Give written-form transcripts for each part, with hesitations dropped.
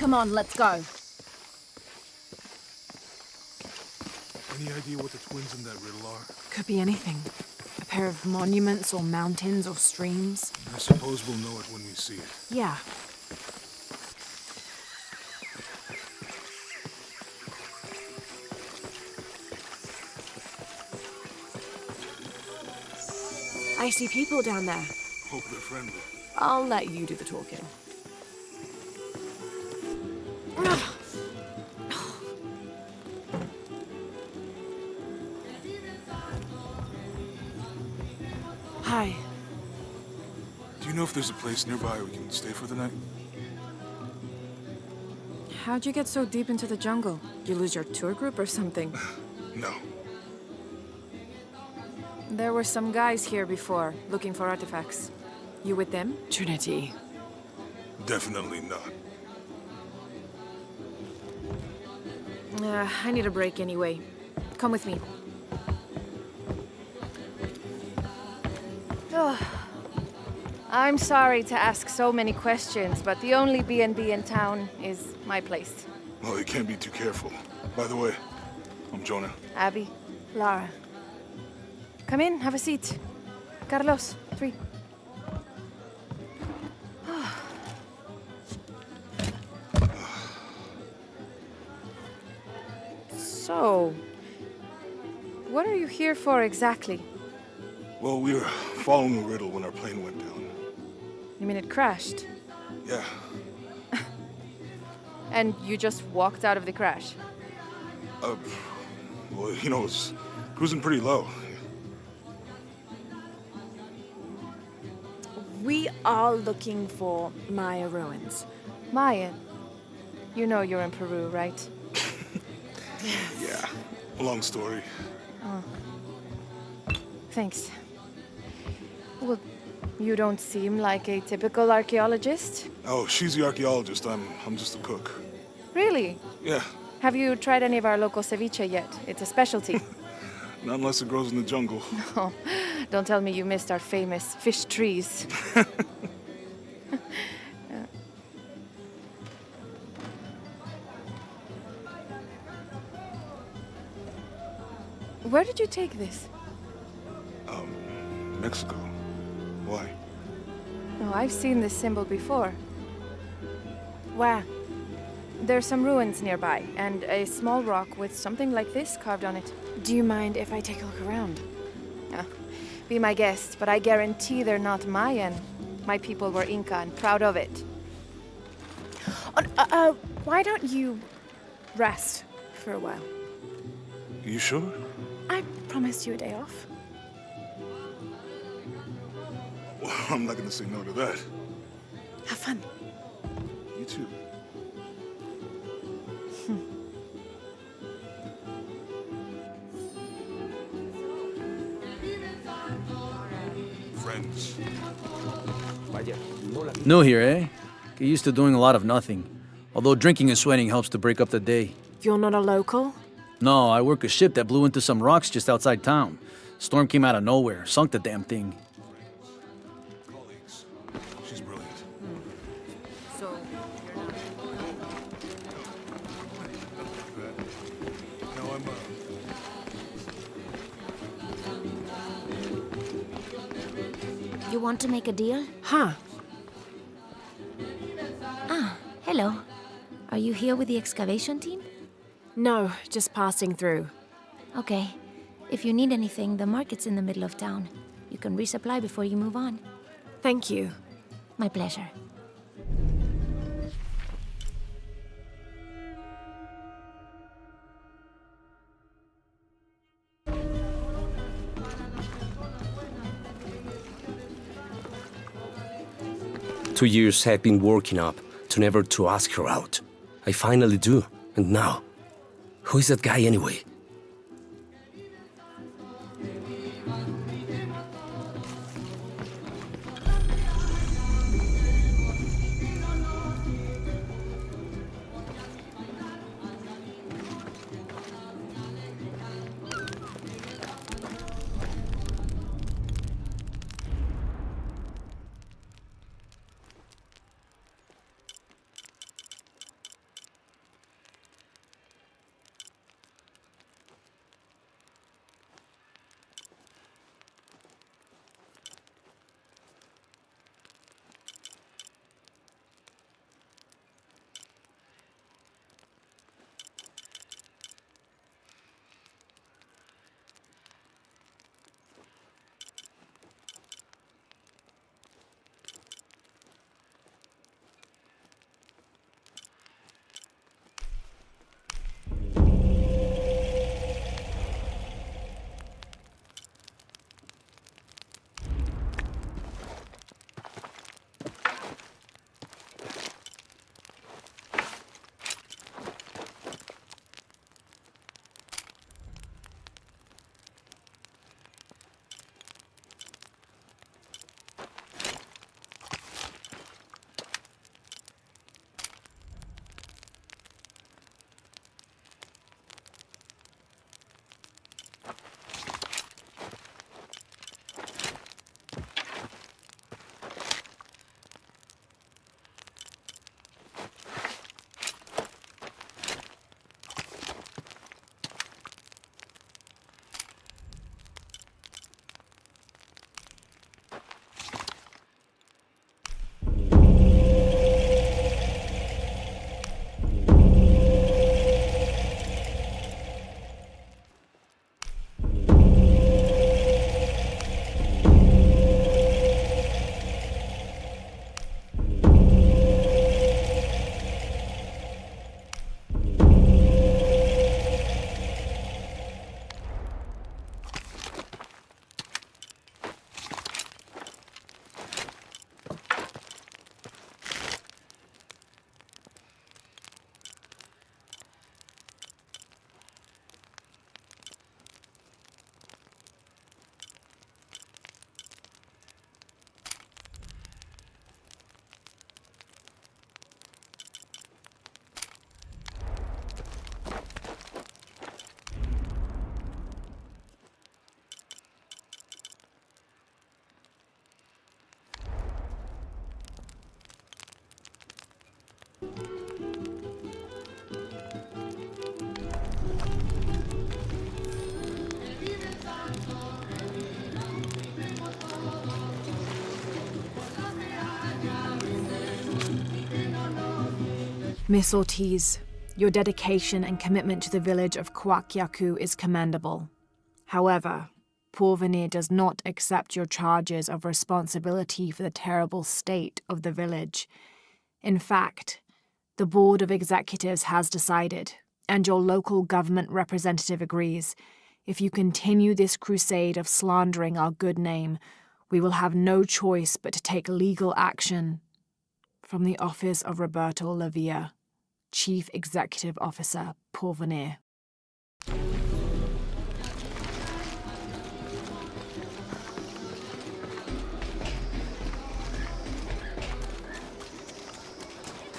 Come on, let's go. Any idea what the twins in that riddle are? Could be anything. A pair of monuments or mountains or streams. I suppose we'll know it when we see it. Yeah. I see people down there. Hope they're friendly. I'll let you do the talking. Hi. Do you know if there's a place nearby we can stay for the night? How'd you get so deep into the jungle? You lose your tour group or something? No. There were some guys here before, looking for artifacts. You with them? Trinity. Definitely not. I need a break anyway. Come with me. Oh, I'm sorry to ask so many questions, but the only B&B in town is my place. Well, you can't be too careful. By the way, I'm Jonah. Abby, Lara. Come in, have a seat. Carlos, 3. So, what are you here for exactly? Well, we were following a riddle when our plane went down. You mean it crashed? Yeah. And you just walked out of the crash? Well, you know, it's cruising pretty low. We are looking for Maya ruins. Maya, you know you're in Peru, right? Yeah. Long story. Thanks. Well, you don't seem like a typical archaeologist. Oh, she's the archaeologist. I'm just a cook. Really? Yeah. Have you tried any of our local ceviche yet? It's a specialty. Not unless it grows in the jungle. Oh, don't tell me you missed our famous fish trees. Where did you take this? Mexico. Why? Oh, I've seen this symbol before. Where? There's some ruins nearby, and a small rock with something like this carved on it. Do you mind if I take a look around? Be my guest, but I guarantee they're not Mayan. My people were Inca and proud of it. Why don't you rest for a while? You sure? I promised you a day off. Well, I'm not gonna say no to that. Have fun. You too. Friends. New here, eh? Get used to doing a lot of nothing. Although drinking and sweating helps to break up the day. You're not a local? No, I work a ship that blew into some rocks just outside town. Storm came out of nowhere, sunk the damn thing. Colleagues. She's brilliant. So, Now I'm, You want to make a deal? Huh. Hello. Are you here with the excavation team? No, just passing through. Okay. If you need anything, the market's in the middle of town. You can resupply before you move on. Thank you. My pleasure. Two years I've been working up to never to ask her out. I finally do, and now, who is that guy anyway? Miss Ortiz, your dedication and commitment to the village of Kuwaq Yaku is commendable. However, Porvenir does not accept your charges of responsibility for the terrible state of the village. In fact, the Board of Executives has decided, and your local government representative agrees, if you continue this crusade of slandering our good name, we will have no choice but to take legal action. From the office of Roberto Lavia, Chief Executive Officer, Porvenir.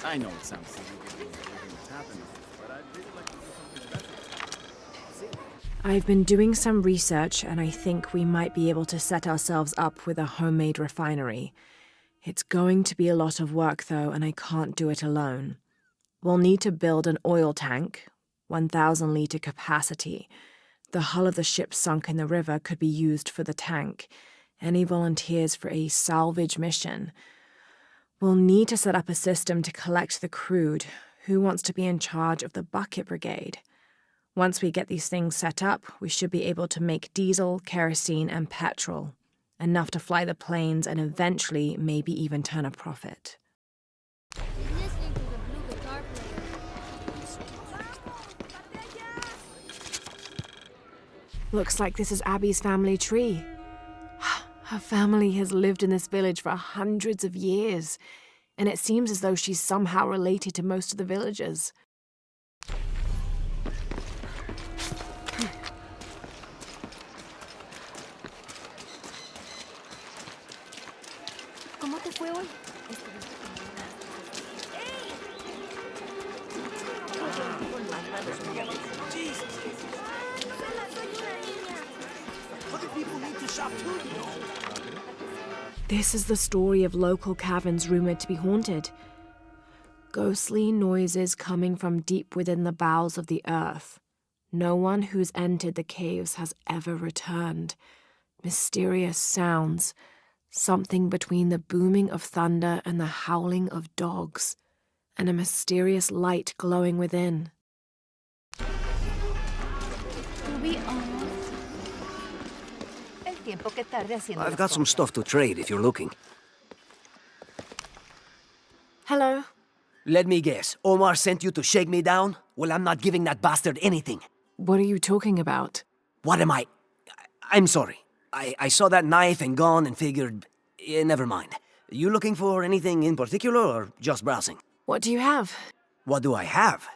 I know it sounds silly given everything that's happened, but I'd really like to do something special. I've been doing some research, and I think we might be able to set ourselves up with a homemade refinery. It's going to be a lot of work, though, and I can't do it alone. We'll need to build an oil tank, 1,000-litre capacity. The hull of the ship sunk in the river could be used for the tank. Any volunteers for a salvage mission? We'll need to set up a system to collect the crude. Who wants to be in charge of the bucket brigade? Once we get these things set up, we should be able to make diesel, kerosene, and petrol. Enough to fly the planes and eventually maybe even turn a profit. Listening to the blue guitar player. Looks like this is Abby's family tree. Her family has lived in this village for hundreds of years, and it seems as though she's somehow related to most of the villagers. ¿Cómo te fue hoy? This is the story of local caverns rumored to be haunted. Ghostly noises coming from deep within the bowels of the earth. No one who's entered the caves has ever returned. Mysterious sounds, something between the booming of thunder and the howling of dogs, and a mysterious light glowing within. To be honest, el tiempo que tarde haciendo I've las got some cosas. stuff to trade if you're looking. Hello. Let me guess. Omar sent you to shake me down? Well, I'm not giving that bastard anything. What are you talking about? What am I? I'm sorry. I saw that knife and gun and figured... never mind. You looking for anything in particular or just browsing? What do you have? What do I have?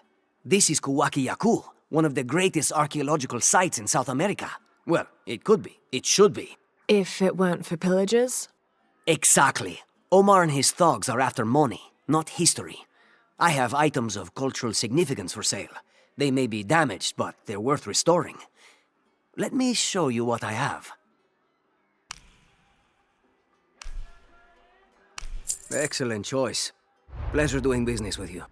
This is Kuwaq Yaku, one of the greatest archaeological sites in South America. Well, it could be. It should be. If it weren't for pillagers? Exactly. Omar and his thugs are after money, not history. I have items of cultural significance for sale. They may be damaged, but they're worth restoring. Let me show you what I have. Excellent choice. Pleasure doing business with you.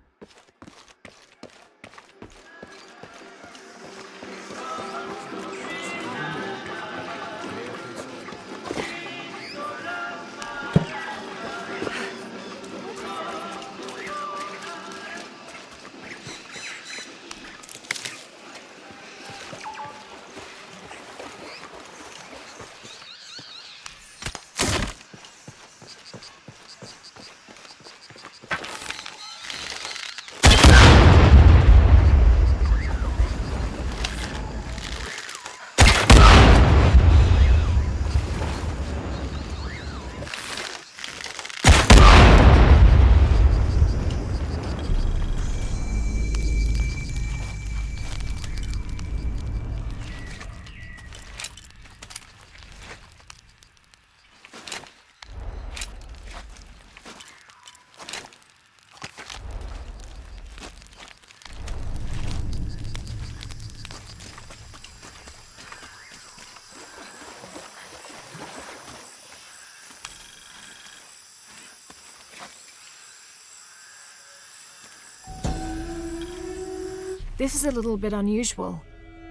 This is a little bit unusual.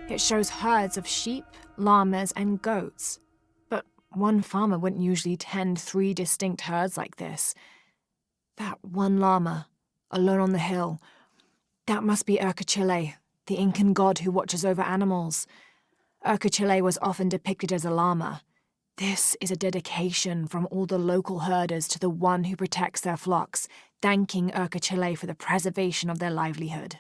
It shows herds of sheep, llamas, and goats. But one farmer wouldn't usually tend 3 distinct herds like this. That one llama, alone on the hill, That must be Urkachile, the Incan god who watches over animals. Urkachile was often depicted as a llama. This is a dedication from all the local herders to the one who protects their flocks, thanking Urkachile for the preservation of their livelihood.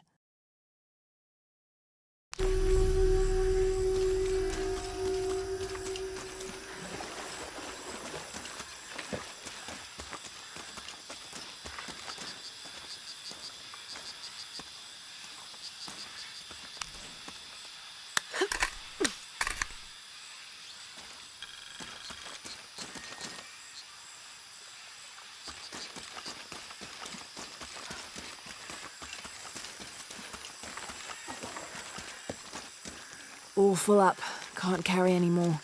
All full up. Can't carry any more.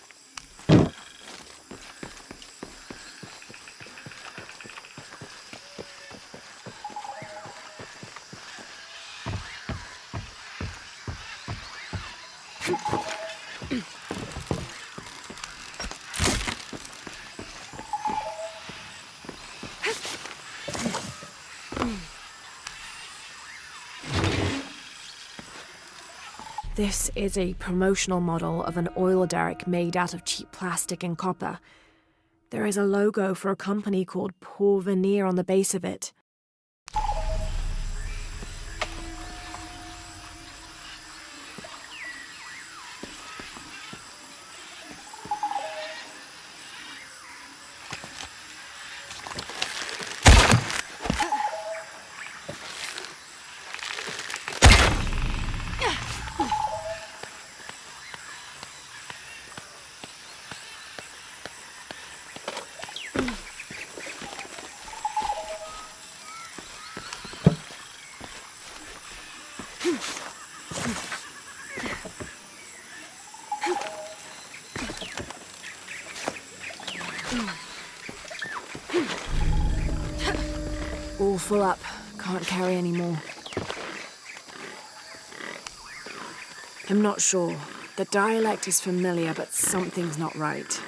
This is a promotional model of an oil derrick made out of cheap plastic and copper. There is a logo for a company called Porvenir on the base of it. All full up. Can't carry any more. I'm not sure. The dialect is familiar, but something's not right.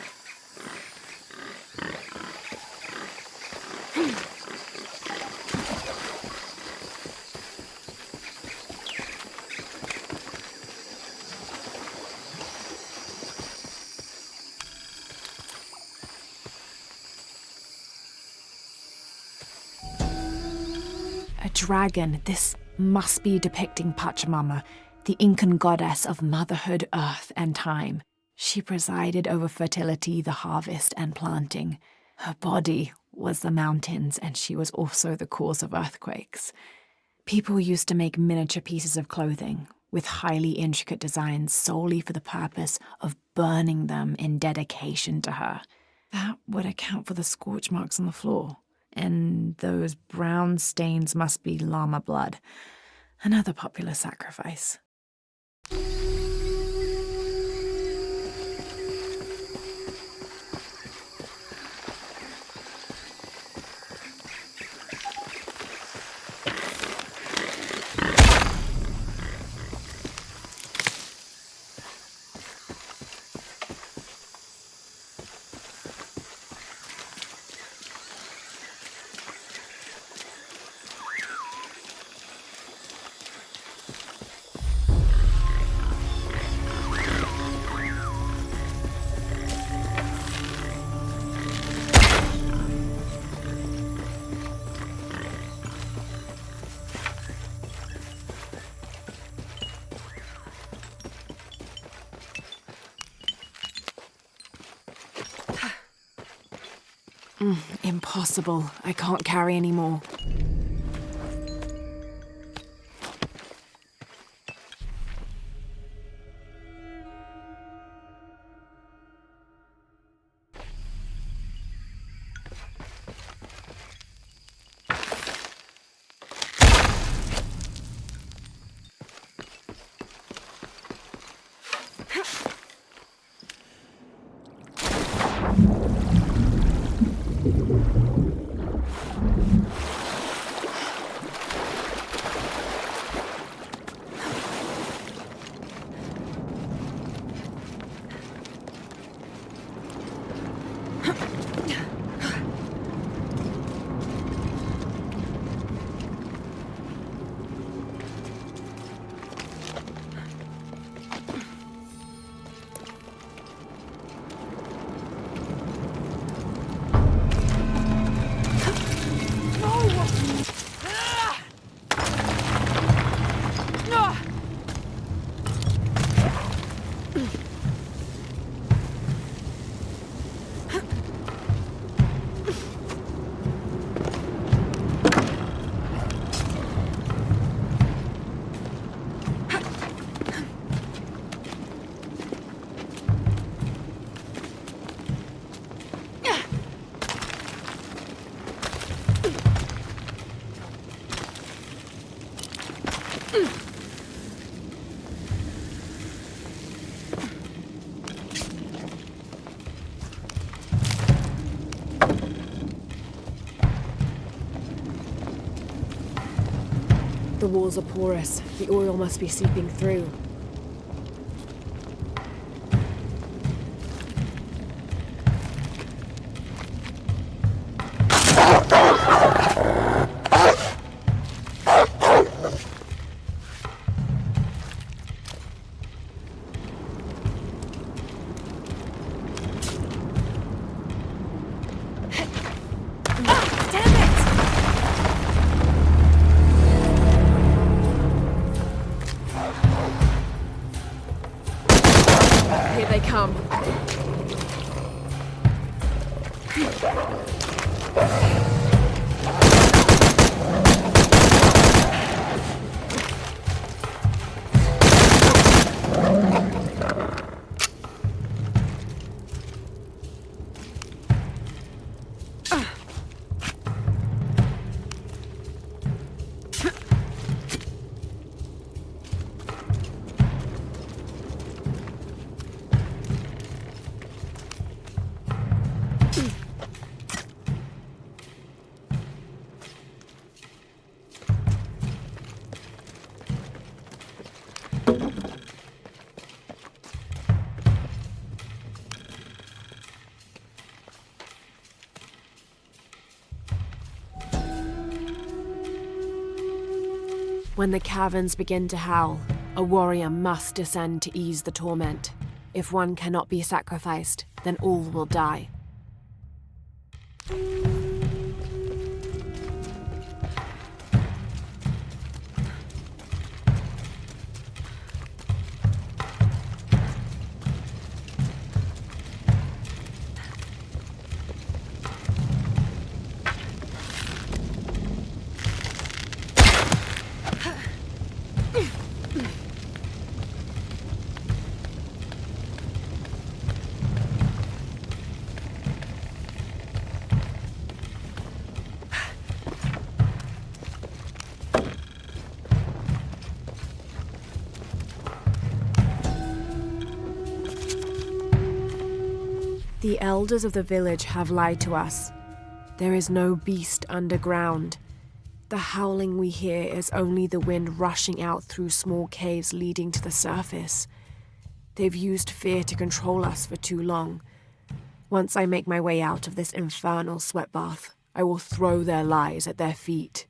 A dragon. This must be depicting Pachamama, the Incan goddess of motherhood, earth, and time. She presided over fertility, the harvest, and planting. Her body was the mountains, and she was also the cause of earthquakes. People used to make miniature pieces of clothing with highly intricate designs solely for the purpose of burning them in dedication to her. That would account for the scorch marks on the floor. And those brown stains must be llama blood, another popular sacrifice. Impossible. I can't carry any more. The walls are porous. The oil must be seeping through. Here they come. When the caverns begin to howl, a warrior must descend to ease the torment. If one cannot be sacrificed, then all will die. The elders of the village have lied to us. There is no beast underground. The howling we hear is only the wind rushing out through small caves leading to the surface. They've used fear to control us for too long. Once I make my way out of this infernal sweat bath, I will throw their lies at their feet.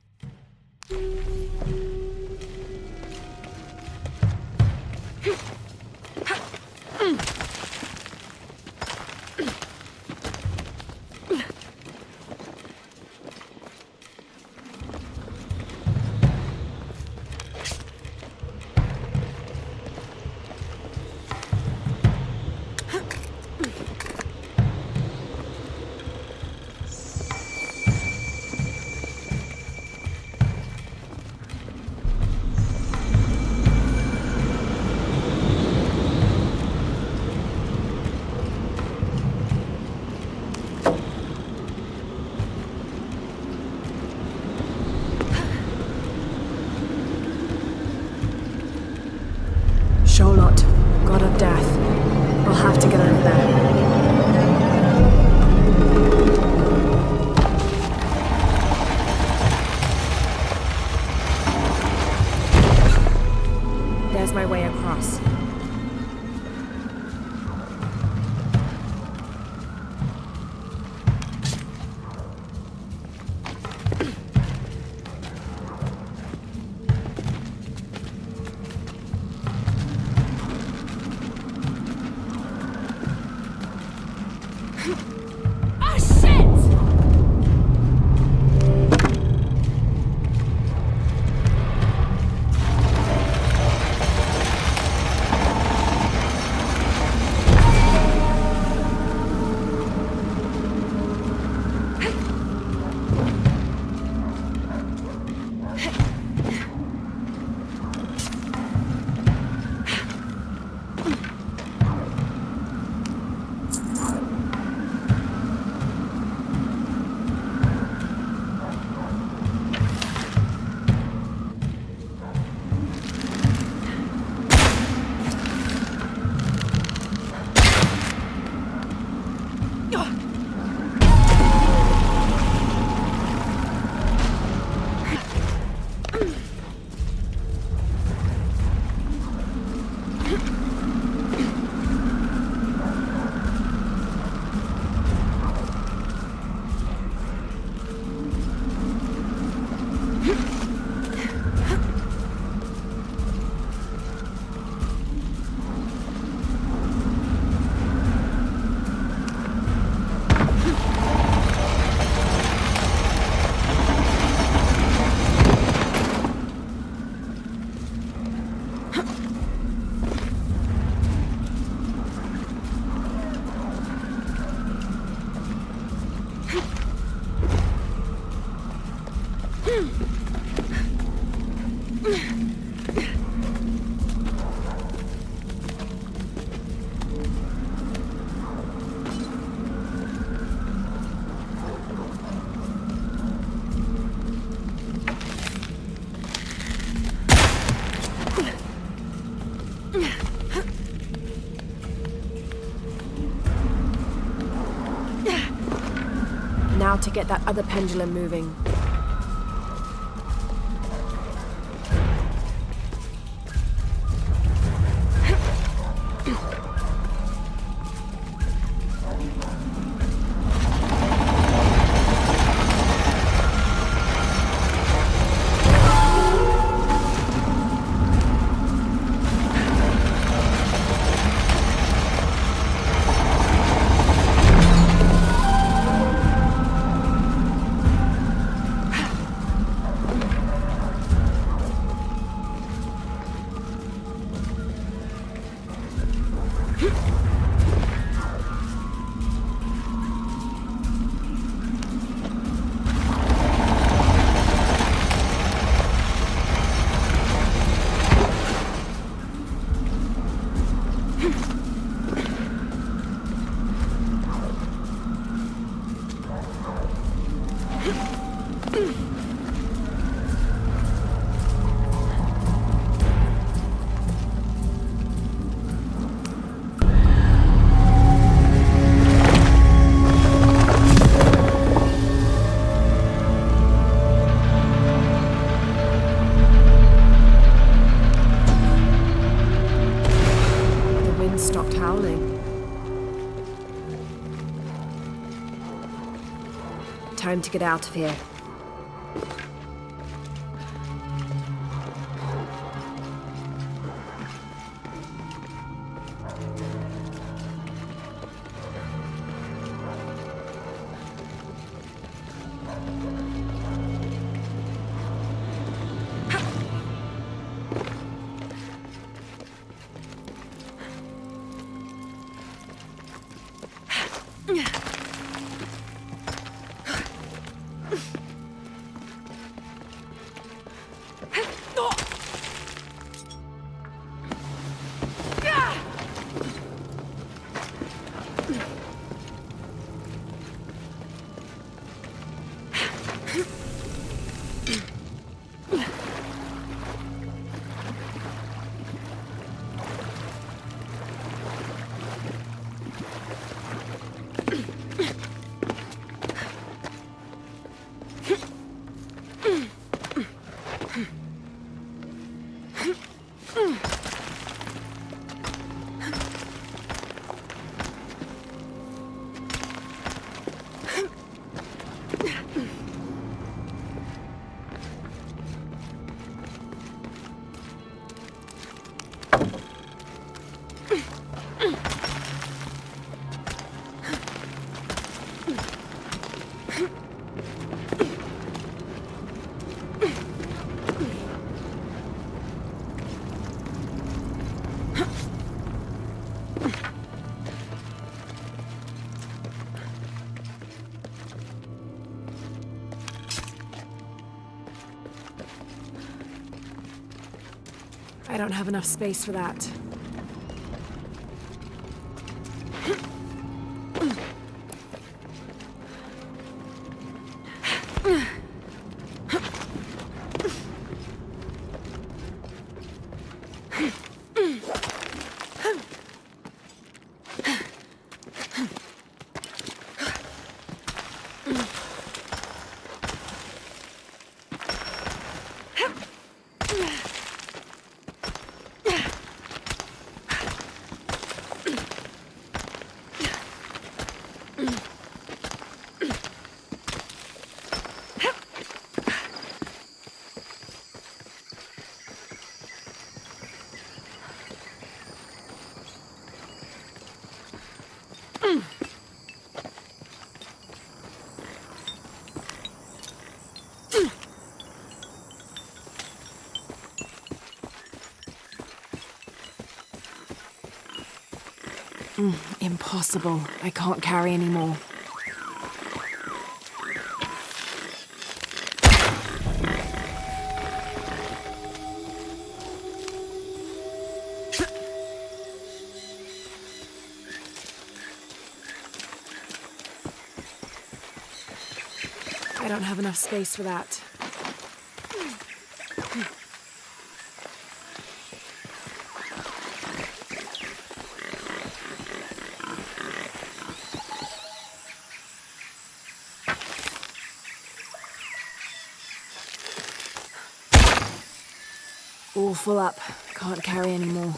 Now to get that other pendulum moving. Stopped howling. Time to get out of here. I don't have enough space for that. Impossible. I can't carry anymore. I don't have enough space for that. All full up. Can't carry any more.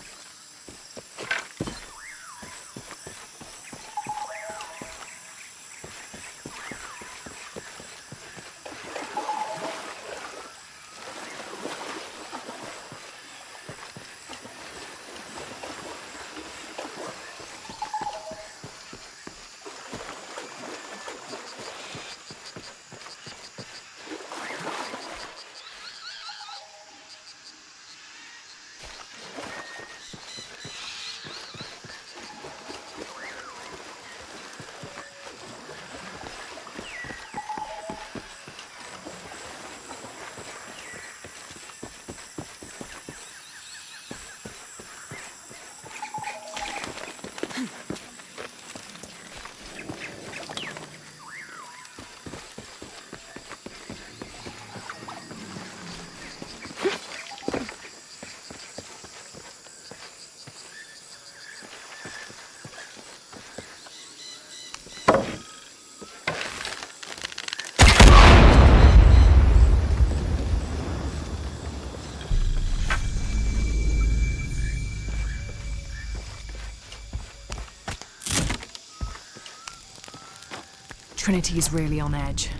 Trinity's really on edge.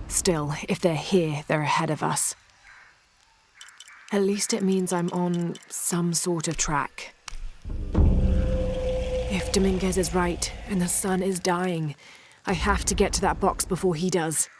Still, if they're here, they're ahead of us. At least it means I'm on some sort of track. If Dominguez is right, and the sun is dying, I have to get to that box before he does.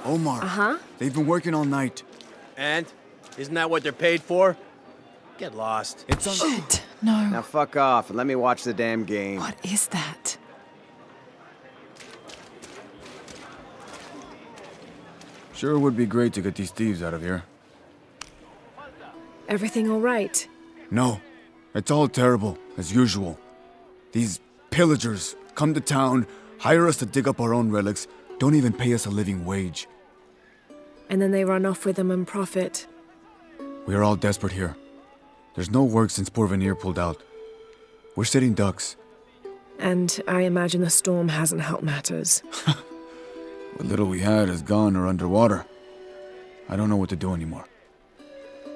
Omar. Uh-huh. They've been working all night. And? Isn't that what they're paid for? Get lost. It's on. Shit, no. Now fuck off and let me watch the damn game. What is that? Sure would be great to get these thieves out of here. Everything all right? No. It's all terrible, as usual. These pillagers come to town, hire us to dig up our own relics, don't even pay us a living wage. And then they run off with them and profit. We are all desperate here. There's no work since Porvenir pulled out. We're sitting ducks. And I imagine the storm hasn't helped matters. What little we had is gone or underwater. I don't know what to do anymore.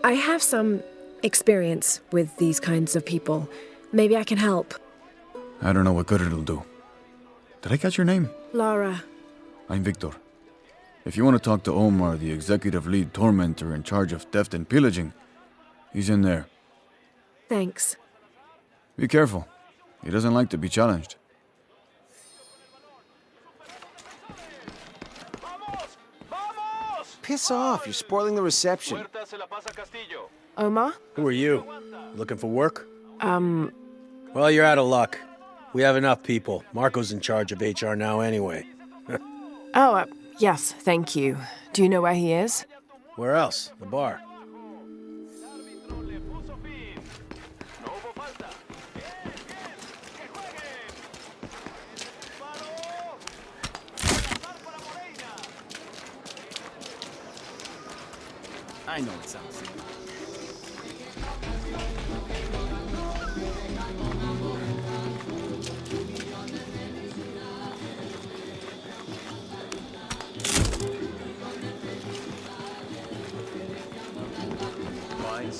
I have some experience with these kinds of people. Maybe I can help. I don't know what good it'll do. Did I catch your name? Lara. I'm Victor. If you want to talk to Omar, the executive lead tormentor in charge of theft and pillaging, he's in there. Thanks. Be careful. He doesn't like to be challenged. Piss off, you're spoiling the reception. Omar? Who are you? Looking for work? Well, you're out of luck. We have enough people. Marco's in charge of HR now anyway. Yes, thank you. Do you know where he is? Where else? The bar. I know it sounds silly.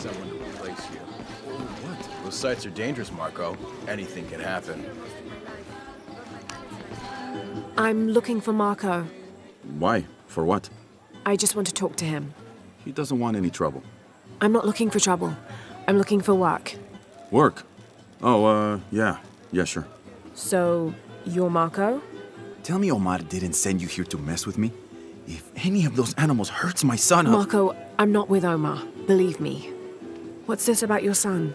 someone to replace you. Oh, what? Those sites are dangerous, Marco. Anything can happen. I'm looking for Marco. Why? For what? I just want to talk to him. He doesn't want any trouble. I'm not looking for trouble. I'm looking for work. Work? Oh, yeah. Yeah, sure. So, you're Marco? Tell me Omar didn't send you here to mess with me? If any of those animals hurts my son, Marco, I'm not with Omar. Believe me. What's this about your son?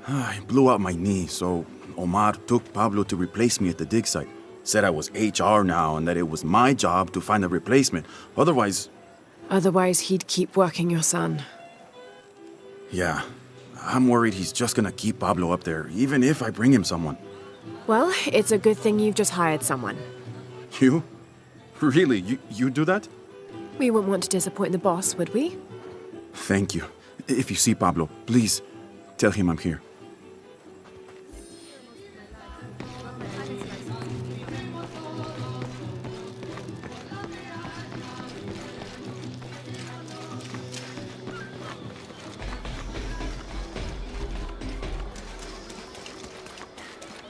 I blew out my knee, so Omar took Pablo to replace me at the dig site. Said I was HR now and that it was my job to find a replacement. Otherwise, he'd keep working your son. Yeah. I'm worried he's just gonna keep Pablo up there, even if I bring him someone. Well, it's a good thing you've just hired someone. You? Really? You do that? We wouldn't want to disappoint the boss, would we? Thank you. If you see Pablo, please tell him I'm here.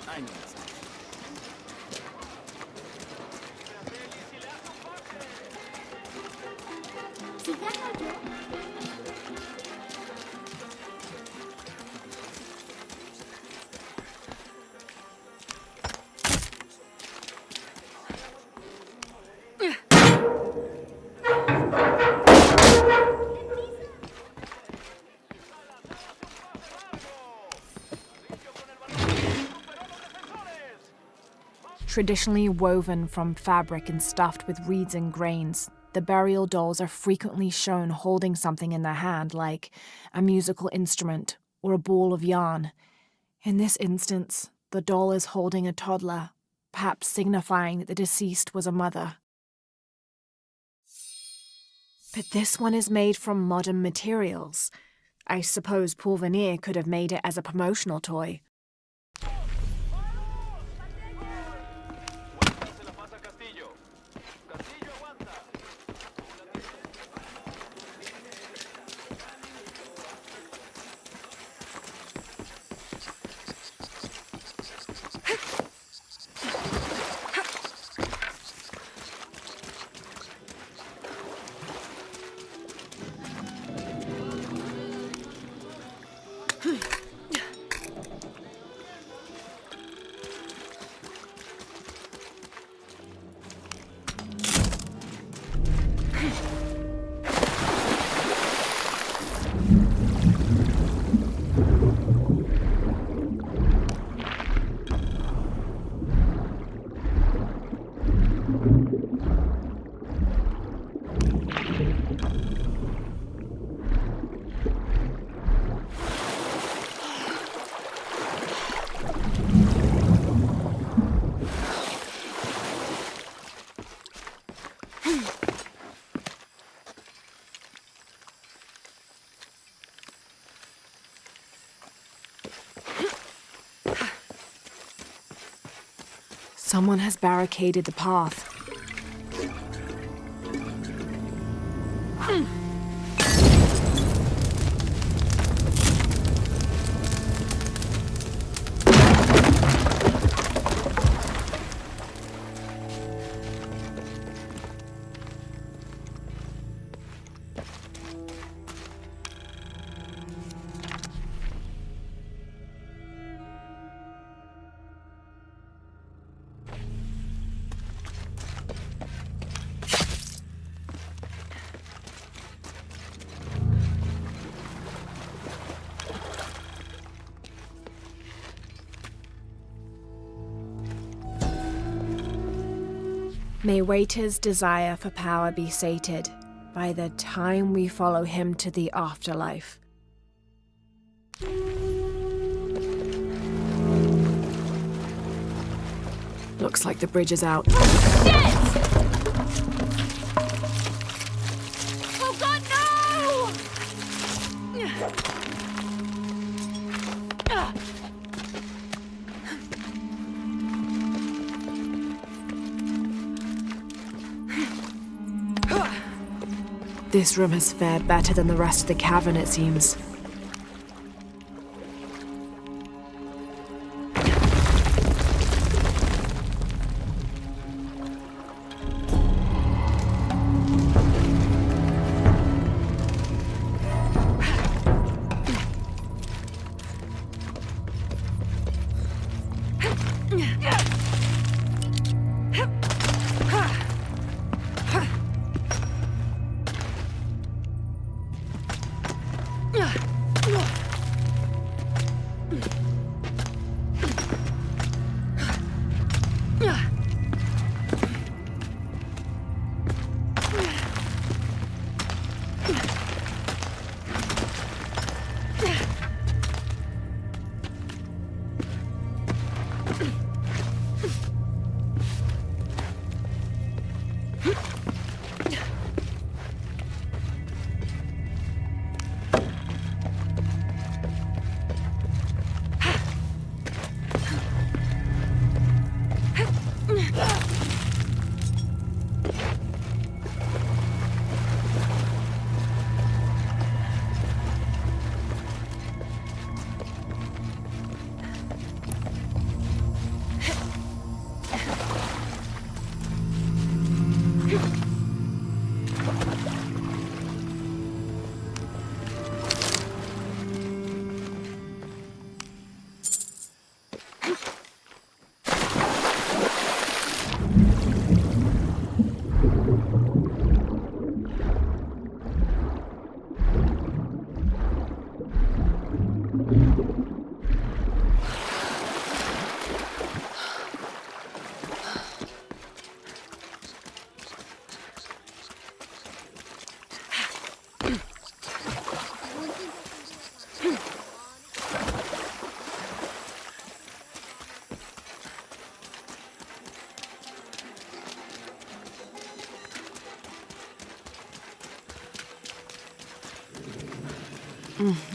I know it sounds Traditionally woven from fabric and stuffed with reeds and grains, the burial dolls are frequently shown holding something in their hand, like a musical instrument or a ball of yarn. In this instance, the doll is holding a toddler, perhaps signifying that the deceased was a mother. But this one is made from modern materials. I suppose Paul Veneer could have made it as a promotional toy. Someone has barricaded the path. May Waiter's desire for power be sated by the time we follow him to the afterlife. Looks like the bridge is out. Oh God, no! This room has fared better than the rest of the cavern, it seems.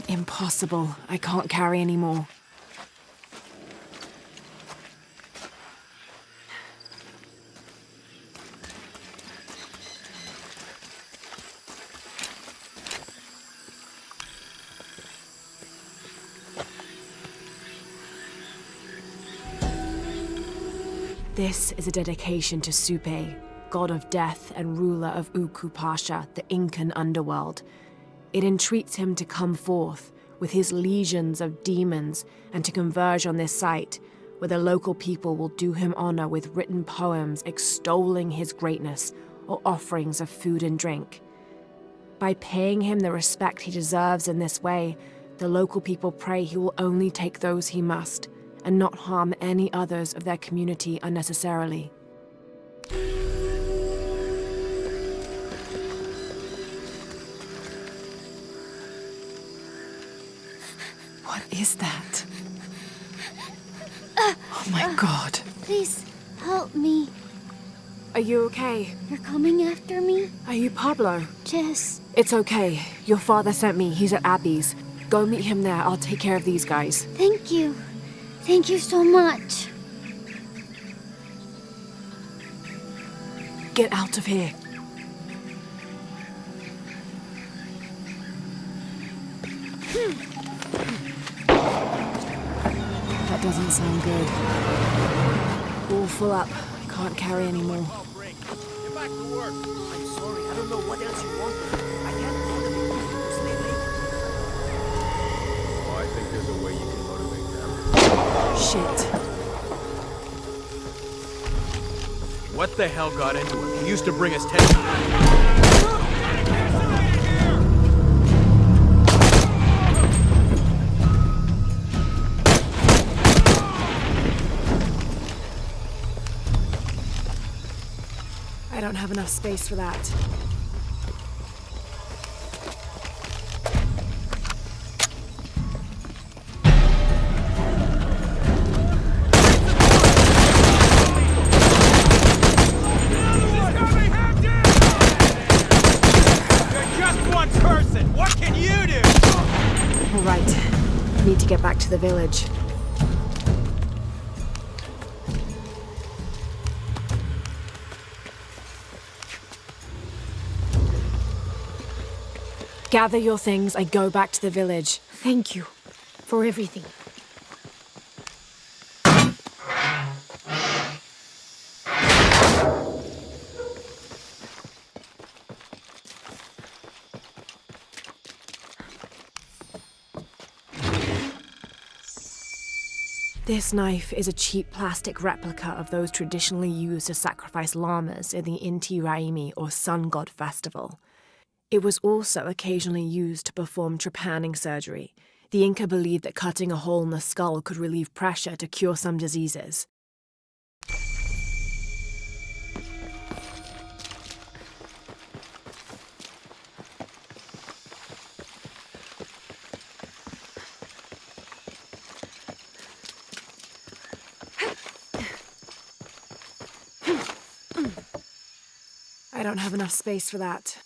Impossible. I can't carry anymore. This is a dedication to Supe, god of death and ruler of Uku Pasha, the Incan underworld. It entreats him to come forth with his legions of demons and to converge on this site, where the local people will do him honor with written poems extolling his greatness or offerings of food and drink. By paying him the respect he deserves in this way, the local people pray he will only take those he must and not harm any others of their community unnecessarily. What is that? Oh my God. Please, help me. Are you okay? You're coming after me? Are you Pablo? Jess. It's okay. Your father sent me. He's at Abby's. Go meet him there. I'll take care of these guys. Thank you. Thank you so much. Get out of here. That doesn't sound good. All full up. Can't carry anymore. Get back to work. I'm sorry, I don't know what else you want. I can't motivate people to stay late. Oh, I think there's a way you can motivate them. Shit. What the hell got into him? He used to bring us tension. I don't have enough space for that. All right. Need to get back to the village. Gather your things and go back to the village. Thank you for everything. This knife is a cheap plastic replica of those traditionally used to sacrifice llamas in the Inti Raimi or Sun God Festival. It was also occasionally used to perform trepanning surgery. The Inca believed that cutting a hole in the skull could relieve pressure to cure some diseases. I don't have enough space for that.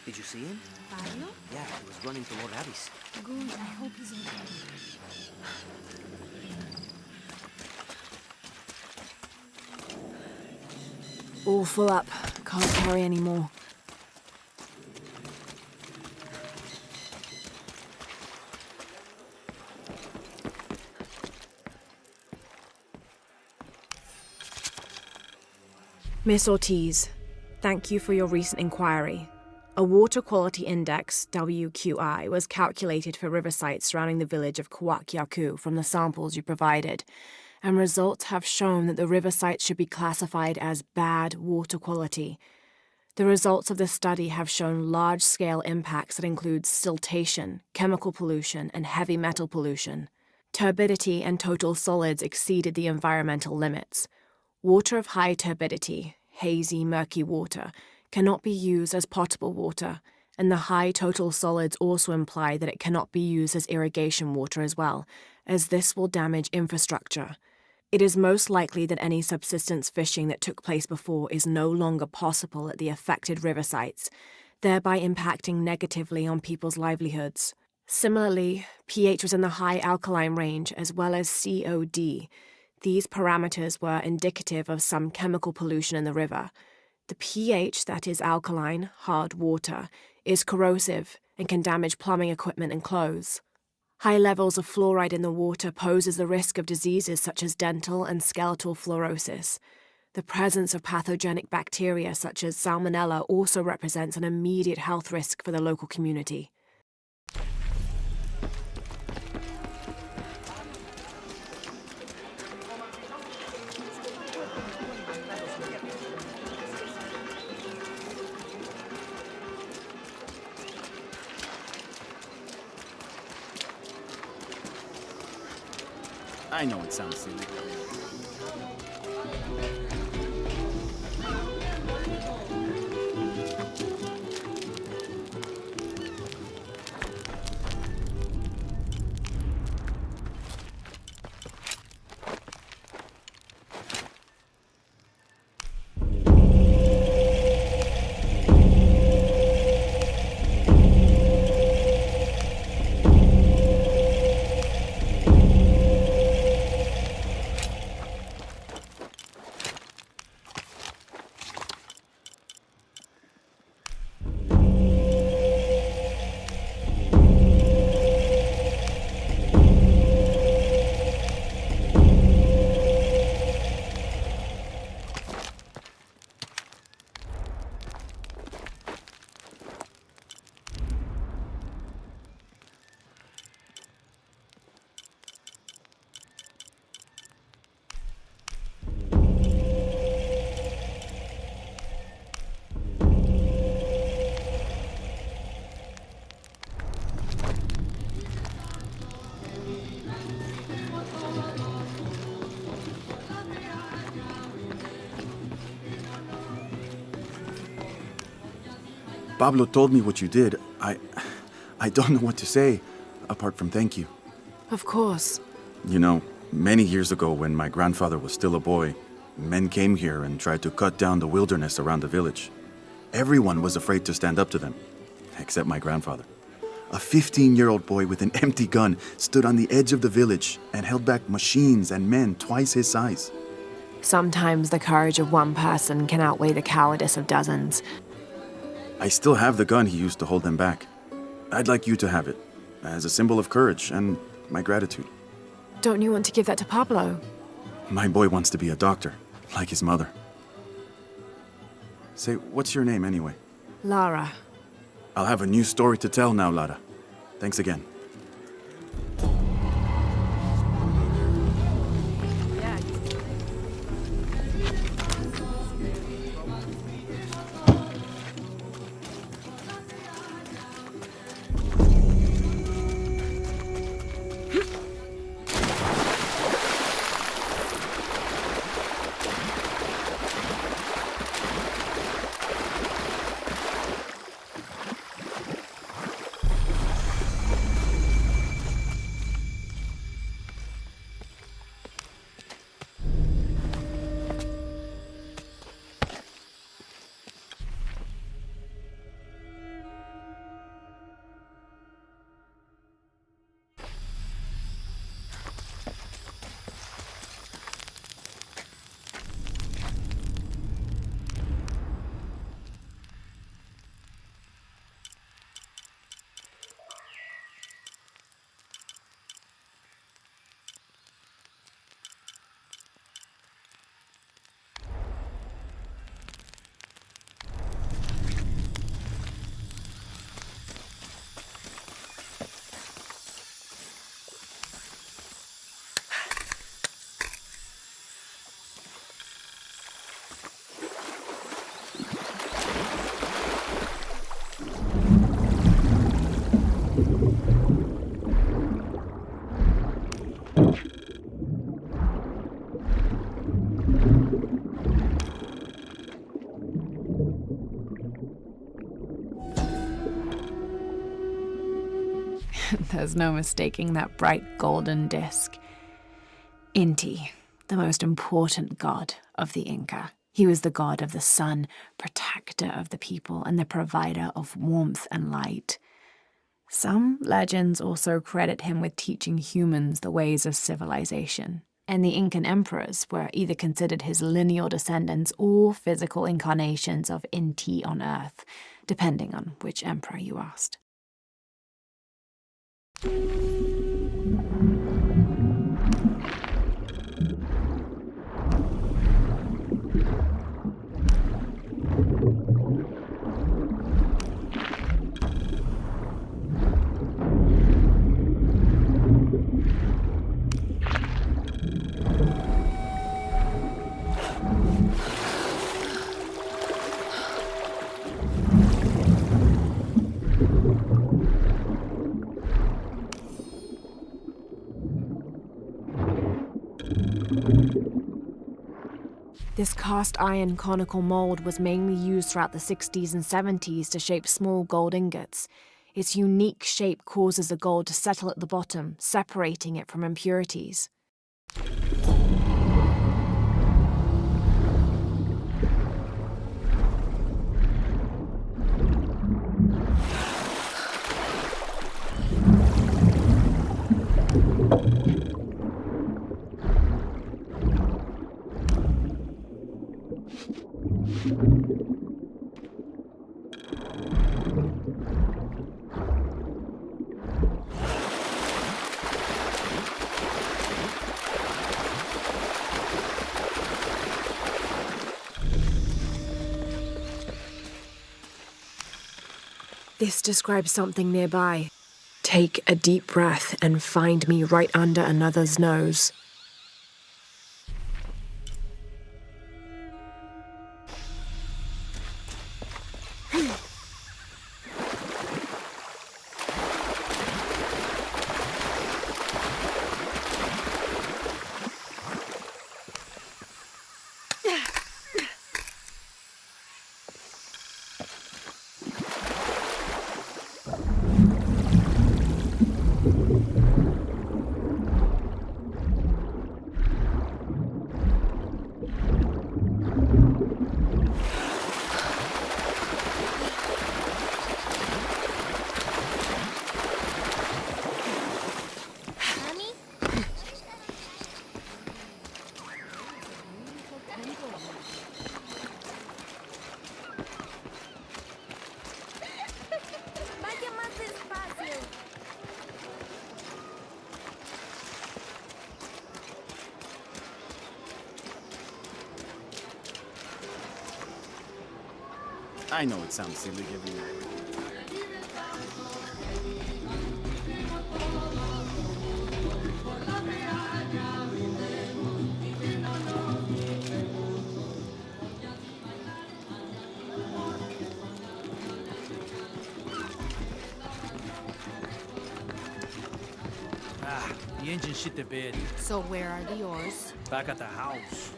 Did you see him? Pablo? Yeah, he was running toward Abby's. Good, I hope he's okay. All full up. Can't carry any more. Miss Ortiz, thank you for your recent inquiry. A water quality index, WQI, was calculated for river sites surrounding the village of Kuwaq Yaku from the samples you provided, and results have shown that the river sites should be classified as bad water quality. The results of the study have shown large-scale impacts that include siltation, chemical pollution, and heavy metal pollution. Turbidity and total solids exceeded the environmental limits. Water of high turbidity, hazy, murky water, cannot be used as potable water, and the high total solids also imply that it cannot be used as irrigation water as well, as this will damage infrastructure. It is most likely that any subsistence fishing that took place before is no longer possible at the affected river sites, thereby impacting negatively on people's livelihoods. Similarly, pH was in the high alkaline range as well as COD. These parameters were indicative of some chemical pollution in the river. The pH, that is alkaline, hard water, is corrosive and can damage plumbing equipment and clothes. High levels of fluoride in the water poses the risk of diseases such as dental and skeletal fluorosis. The presence of pathogenic bacteria such as Salmonella also represents an immediate health risk for the local community. I know it sounds silly. Pablo told me what you did, I don't know what to say, apart from thank you. Of course. You know, many years ago when my grandfather was still a boy, men came here and tried to cut down the wilderness around the village. Everyone was afraid to stand up to them, except my grandfather. A 15-year-old boy with an empty gun stood on the edge of the village and held back machines and men twice his size. Sometimes the courage of one person can outweigh the cowardice of dozens. I still have the gun he used to hold them back. I'd like you to have it, as a symbol of courage and my gratitude. Don't you want to give that to Pablo? My boy wants to be a doctor, like his mother. Say, what's your name anyway? Lara. I'll have a new story to tell now, Lara. Thanks again. There's no mistaking that bright golden disk. Inti, the most important god of the Inca. He was the god of the sun, protector of the people, and the provider of warmth and light. Some legends also credit him with teaching humans the ways of civilization. And the Incan emperors were either considered his lineal descendants or physical incarnations of Inti on Earth, depending on which emperor you asked. This cast iron conical mold was mainly used throughout the 60s and 70s to shape small gold ingots. Its unique shape causes the gold to settle at the bottom, separating it from impurities. This describes something nearby. Take a deep breath and find me right under another's nose. I know it sounds silly giving you everything. The engine shit the bed. So where are the oars? Back at the house.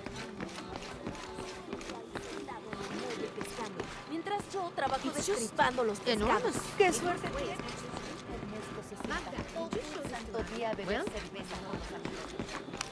Mientras yo trabajo destripando los pescados. ¡Qué suerte tienes! Ernesto se sienta todo un santo día a beber cerveza con los amigos.